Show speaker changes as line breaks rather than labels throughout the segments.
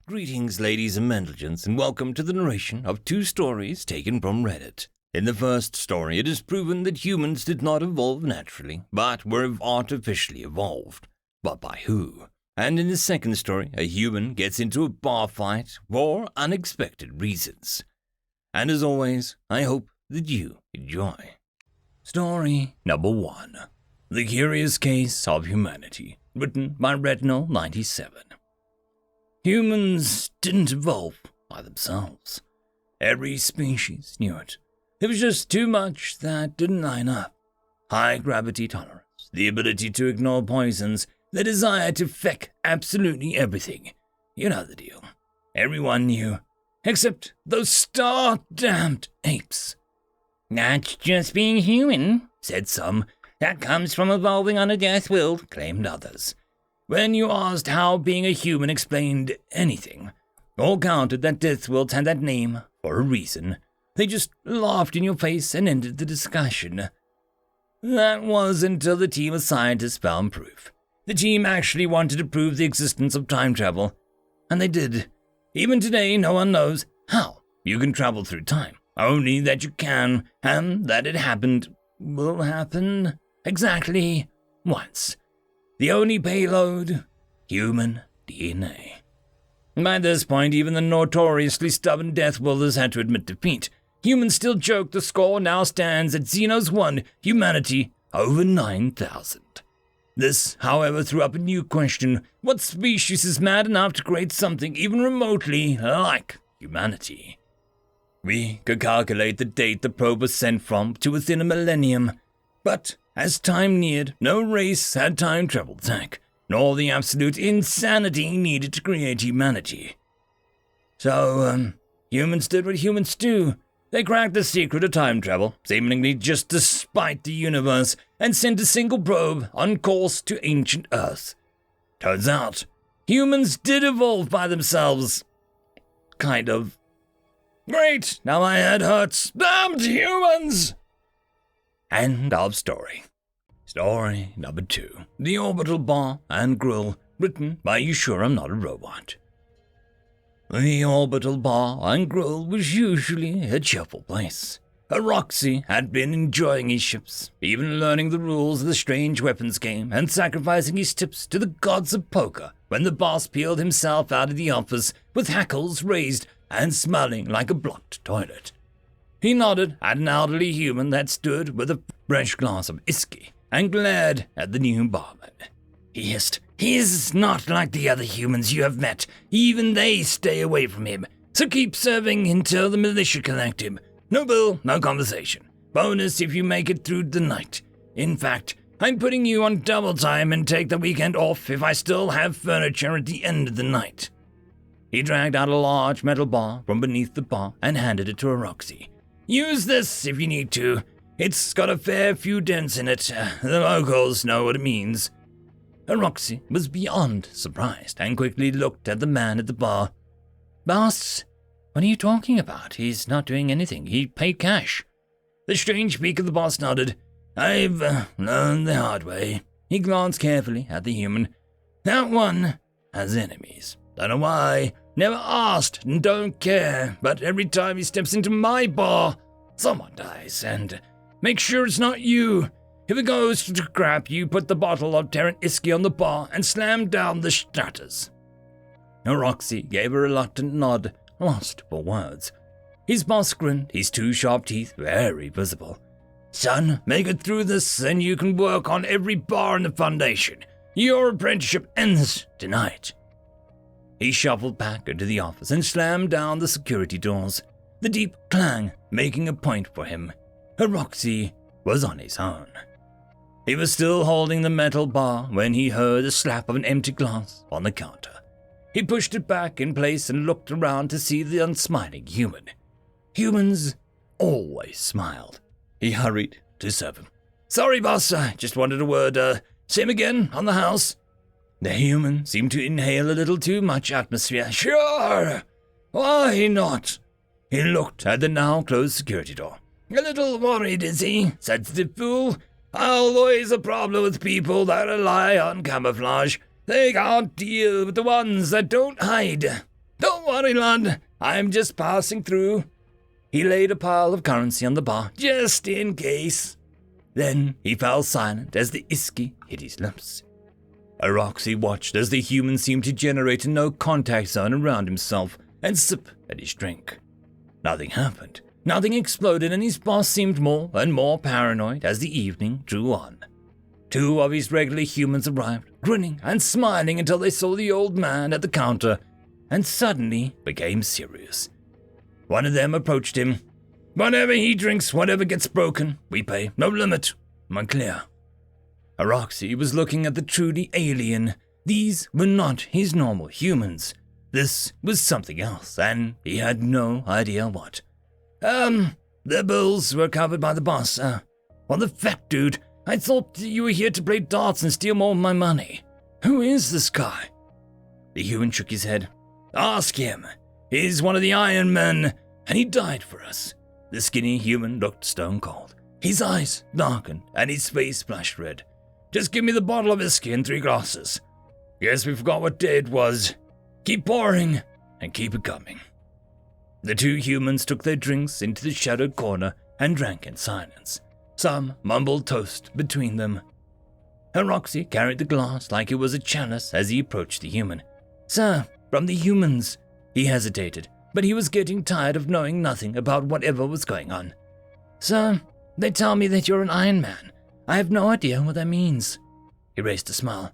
Greetings, ladies and gentlemen, and welcome to the narration of two stories taken from Reddit. In the first story, it is proven that humans did not evolve naturally, but were artificially evolved. But by who? And in the second story, a human gets into a bar fight for unexpected reasons. And as always, I hope that you enjoy. Story number 1. The Curious Case of Humanity, written by Retinal97. Humans didn't evolve by themselves. Every species knew it. It was just too much that didn't line up. High gravity tolerance, the ability to ignore poisons, the desire to feck absolutely everything. You know the deal. Everyone knew, except those star-damned apes.
That's just being human, said some. That comes from evolving on a death world, claimed others.
When you asked how being a human explained anything, all counted that Deathworlds had that name for a reason. They just laughed in your face and ended the discussion. That was until the team of scientists found proof. The team actually wanted to prove the existence of time travel, and they did. Even today, no one knows how you can travel through time, only that you can, and that it will happen exactly once. The only payload, human DNA. By this point, even the notoriously stubborn Deathworlders had to admit defeat. Humans still joke the score now stands at Xenos 1, Humanity over 9,000. This, however, threw up a new question. What species is mad enough to create something even remotely like humanity? We could calculate the date the probe was sent from to within a millennium, but as time neared, no race had time travel tech, nor the absolute insanity needed to create humanity. So, humans did what humans do. They cracked the secret of time travel, seemingly just to spite the universe, and sent a single probe on course to ancient Earth. Turns out, humans did evolve by themselves. Kind of. Great, now my head hurts. Damned humans! End of story. Story number 2. The Orbital Bar and Grill, written by You Sure I'm Not a Robot. The Orbital Bar and Grill was usually a cheerful place. Roxy had been enjoying his ships, even learning the rules of the strange weapons game and sacrificing his tips to the gods of poker when the boss peeled himself out of the office with hackles raised and smelling like a blocked toilet. He nodded at an elderly human that stood with a fresh glass of whiskey and glared at the new barman. He hissed, "He's not like the other humans you have met. Even they stay away from him. So keep serving until the militia collect him. No bill, no conversation. Bonus if you make it through the night. In fact, I'm putting you on double time and take the weekend off if I still have furniture at the end of the night." He dragged out a large metal bar from beneath the bar and handed it to Roxy. "Use this if you need to. It's got a fair few dents in it. The locals know what it means." Roxy was beyond surprised and quickly looked at the man at the bar. "Boss, what are you talking about? He's not doing anything. He paid cash." The strange speaker of the boss nodded. "I've learned the hard way." He glanced carefully at the human. "That one has enemies. Don't know why. Never asked and don't care, but every time he steps into my bar, someone dies, and make sure it's not you. If it goes to crap, you put the bottle of Terran whiskey on the bar and slam down the shutters." Roxy gave a reluctant nod, lost for words. His boss grinned, his two sharp teeth very visible. "Son, make it through this and you can work on every bar in the Foundation. Your apprenticeship ends tonight." He shuffled back into the office and slammed down the security doors, the deep clang making a point for him. Roxy was on his own. He was still holding the metal bar when he heard the slap of an empty glass on the counter. He pushed it back in place and looked around to see the unsmiling human. Humans always smiled. He hurried to serve him. "Sorry, boss, I just wanted a word. Same again on the house." The human seemed to inhale a little too much atmosphere. "Sure, why not?" He looked at the now closed security door. "A little worried, is he? Sensitive fool. Always a problem with people that rely on camouflage. They can't deal with the ones that don't hide. worry, lad. I'm just passing through. He laid a pile of currency on the bar, just in case. Then he fell silent as the whiskey hit his lips. Roxy watched as the human seemed to generate a no-contact zone around himself and sip at his drink. Nothing happened. Nothing exploded, and his boss seemed more and more paranoid as the evening drew on. 2 of his regular humans arrived, grinning and smiling until they saw the old man at the counter, and suddenly became serious. One of them approached him. Whatever he drinks, whatever gets broken, we pay. No limit. Am I clear? Roxy was looking at the truly alien. These were not his normal humans. This was something else, and he had no idea what. The bills were covered by the boss. Well, the Feck dude, I thought you were here to play darts and steal more of my money. Who is this guy? The human shook his head. Ask him. He's one of the Iron Men, and he died for us. The skinny human looked stone cold. His eyes darkened, and his face flushed red. Just give me the bottle of whiskey and 3 glasses. Guess we forgot what day it was. Keep pouring, and keep it coming. The 2 humans took their drinks into the shadowed corner and drank in silence. Some mumbled toast between them. Roxy carried the glass like it was a chalice as he approached the human. Sir, from the humans. He hesitated, but he was getting tired of knowing nothing about whatever was going on. Sir, they tell me that you're an Iron Man. I have no idea what that means. He raised a smile.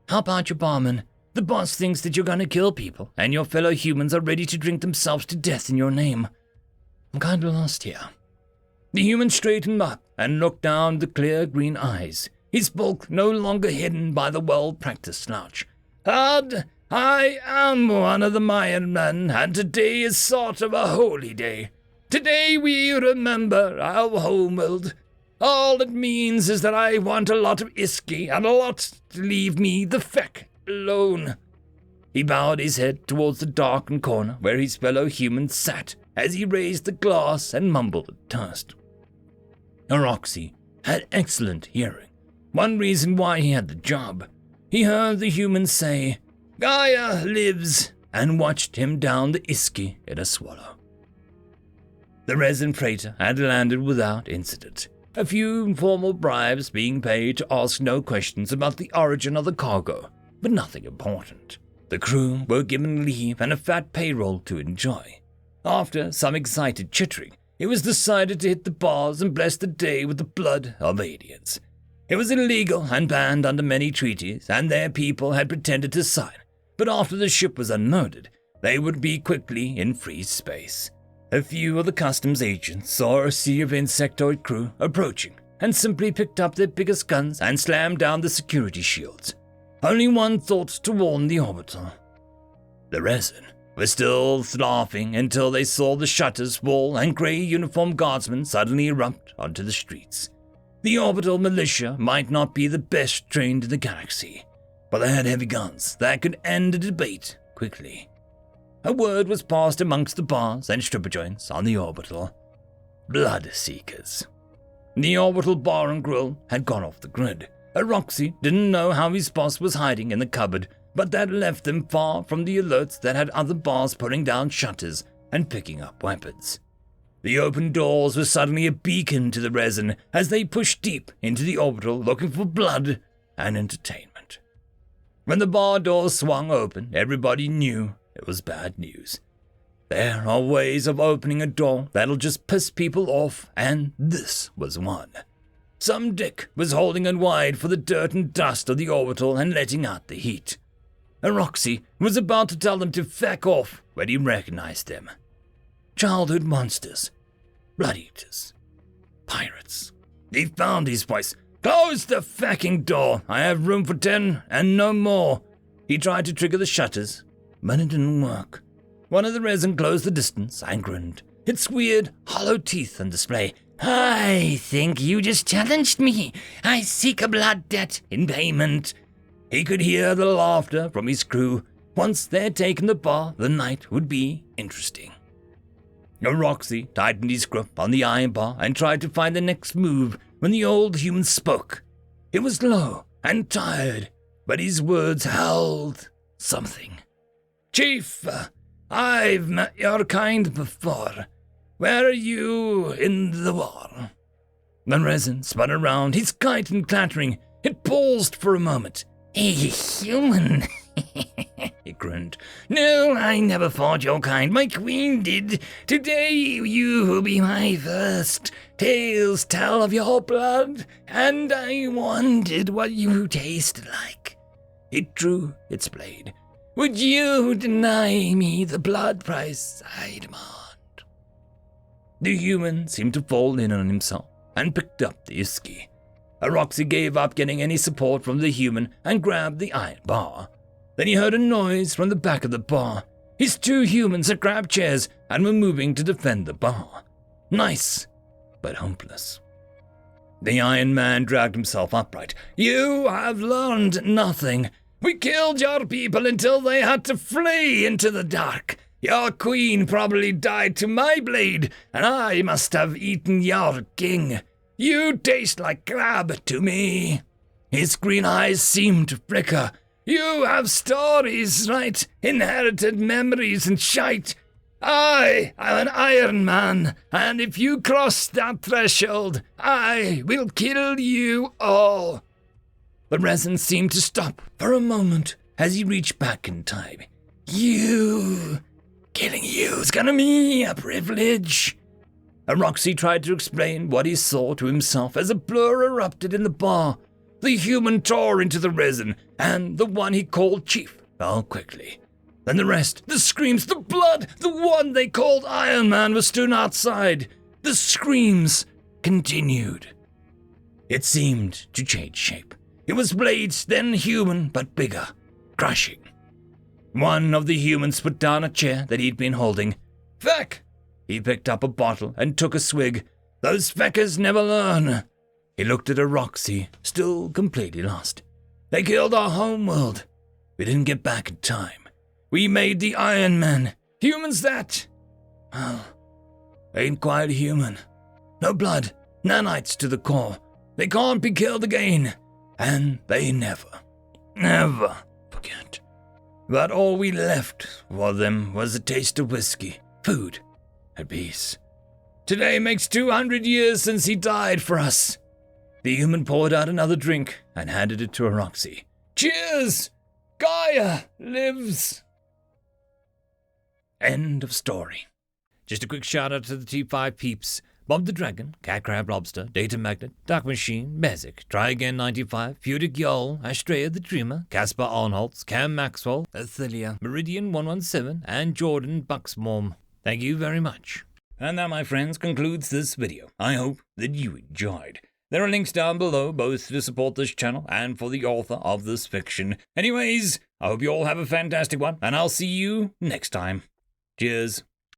How about your barman? The boss thinks that you're gonna kill people, and your fellow humans are ready to drink themselves to death in your name. I'm kinda lost here. The human straightened up and looked down the clear green eyes, his bulk no longer hidden by the well-practiced slouch. I am one of the Mayan men, and today is sort of a holy day. Today we remember our homeworld. All it means is that I want a lot of whiskey and a lot to leave me, the Feck, alone. He bowed his head towards the darkened corner where his fellow humans sat as he raised the glass and mumbled a toast. Roxy had excellent hearing. One reason why he had the job. He heard the humans say, Gaia lives, and watched him down the whiskey in a swallow. The resin freighter had landed without incident. A few informal bribes being paid to ask no questions about the origin of the cargo, but nothing important. The crew were given leave and a fat payroll to enjoy. After some excited chittering, it was decided to hit the bars and bless the day with the blood of aliens. It was illegal and banned under many treaties, and their people had pretended to sign, but after the ship was unloaded, they would be quickly in free space. A few of the customs agents saw a sea of insectoid crew approaching and simply picked up their biggest guns and slammed down the security shields. Only one thought to warn the Orbital. The resin was still laughing until they saw the shutters fall and grey uniformed guardsmen suddenly erupt onto the streets. The Orbital militia might not be the best trained in the galaxy, but they had heavy guns that could end a debate quickly. A word was passed amongst the bars and stripper joints on the Orbital. Blood Seekers. The Orbital Bar and Grill had gone off the grid. Roxy didn't know how his boss was hiding in the cupboard, but that left them far from the alerts that had other bars putting down shutters and picking up weapons. The open doors were suddenly a beacon to the resin as they pushed deep into the Orbital looking for blood and entertainment. When the bar doors swung open, everybody knew it was bad news. There are ways of opening a door that'll just piss people off, and this was one. Some dick was holding it wide for the dirt and dust of the Orbital and letting out the heat. Roxy was about to tell them to feck off when he recognized them. Childhood monsters, blood eaters, pirates. He found his voice. Close the fecking door. I have room for 10 and no more. He tried to trigger the shutters, but it didn't work. One of the resin closed the distance and grinned, its weird, hollow teeth on display. I think you just challenged me. I seek a blood debt in payment. He could hear the laughter from his crew. Once they had taken the bar, the night would be interesting. Roxy tightened his grip on the iron bar and tried to find the next move when the old human spoke. It was low and tired, but his words held something. Chief, I've met your kind before. Where are you in the war? The resin spun around, his kite and clattering. It paused for a moment.
Hey, human,
He grinned.
No, I never fought your kind. My queen did. Today you will be my first. Tales tell of your blood, and I wondered what you taste like.
It drew its blade.
Would you deny me the blood price I demand?
The human seemed to fall in on himself and picked up the whiskey. Roxy gave up getting any support from the human and grabbed the iron bar. Then he heard a noise from the back of the bar. His 2 humans had grabbed chairs and were moving to defend the bar. Nice, but hopeless. The Iron Man dragged himself upright. You have learned nothing. We killed your people until they had to flee into the dark. Your queen probably died to my blade, and I must have eaten your king. You taste like crab to me. His green eyes seemed to flicker. You have stories, right? Inherited memories and shite. I am an Iron Man, and if you cross that threshold, I will kill you all. The resin seemed to stop for a moment as he reached back in time. Killing you's gonna be a privilege. Roxy tried to explain what he saw to himself as a blur erupted in the bar. The human tore into the resin, and the one he called Chief fell quickly. Then the rest, the screams, the blood, the one they called Iron Man was stood outside. The screams continued. It seemed to change shape. It was blades, then human, but bigger, crushing. One of the humans put down a chair that he'd been holding. Feck! He picked up a bottle and took a swig. Those Feckers never learn. He looked at Roxy, still completely lost. They killed our homeworld. We didn't get back in time. We made the Iron Man. Humans that? Well, ain't quite human. No blood, nanites to the core. They can't be killed again. And they never forget. But all we left for them was a taste of whiskey, food, and peace. Today makes 200 years since he died for us. The human poured out another drink and handed it to Roxy. Cheers! Gaia lives! End of story. Just a quick shout out to the T5 peeps. Bob the Dragon, Cat Crab Lobster, Data Magnet, Dark Machine, Bezic, Try Again 95, Fudic Yol, Astrea the Dreamer, Caspar Arnholtz, Cam Maxwell, Athelia, Meridian 117, and Jordan Bucksmorm. Thank you very much. And that, my friends, concludes this video. I hope that you enjoyed. There are links down below, both to support this channel and for the author of this fiction. Anyways, I hope you all have a fantastic one, and I'll see you next time. Cheers.